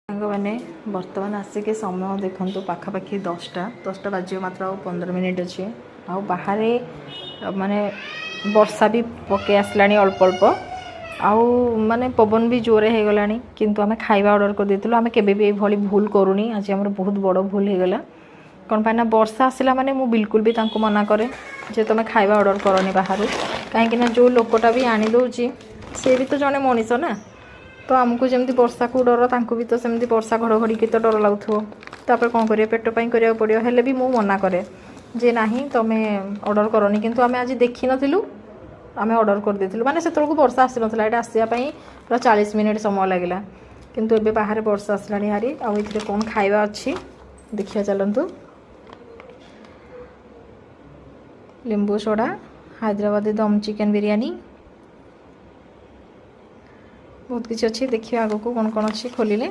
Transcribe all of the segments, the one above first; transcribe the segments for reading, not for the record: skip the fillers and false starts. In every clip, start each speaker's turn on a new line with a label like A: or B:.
A: मैंने बर्तमान आसिक समय देखु पाखापाखि 10टा बाजी मात्र आ 15 मिनिट अच्छे आ बाहर माने वर्षा भी पके आसला अल्प अल्प आउ माने पवन भी जोरे हो गला किंतु आम खाଇବା ऑर्डर कर देथिलु आम केबे भी भली भूल करूनी आज हमर बहुत बड़ भूल हो गला कौन पाना वर्षा आसला माने मु बिल्कुल भी तांको मना करे जे तुम खाଇବା ऑर्डर करनी बाहर कहीं जो लोकटा भी आनी दउची से भी तो जने मनीष ना तो आमको जमी वर्षा को डर तांको भी तो सेमती वर्षा घड़घड़ी की तो डर लगुव तापर कौन करिए पेट पाई करिया पड़ियो हेले भी मु मना करे जे नाही तमे ऑर्डर करनी किंतु आमे आज देखि नथिलु आमे ऑर्डर कर देथिलु माने सेतरको वर्षा आसी नथला एटा आसिया पई पूरा 40 मिनिट समय लागला किंतु एबे बाहर वर्षा आसलानी हारी आ इथिरे कोन खाइबा अछि देखिया चलंतु लींबू सोडा हैदराबादी दम चिकन बिरयानी बहुत किसी अच्छी देखिए आग को कौन कौन अच्छी खोलिले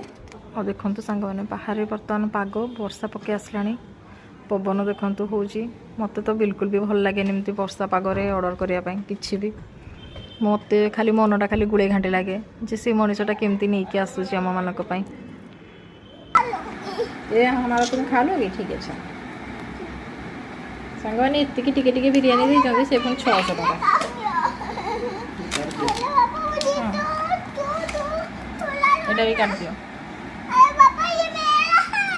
A: और देखो सांग मैंने बाहर बर्तमान पाग वर्षा पके आसला पवन देखु हूँ मत तो बिल्कुल भी भल लगे एमती वर्षा पागरे ऑर्डर करने कि भी मत खाली मनटा खाली गुड़े घाटी लगे जे से मनीषटा केमती नहीं कि आसूँ आम मानक ये हमारा तुम खा लोगे ठीक है सांग मैंने इतनी टिके बिरयानी देते से 600 टका एटा भी काट दियो।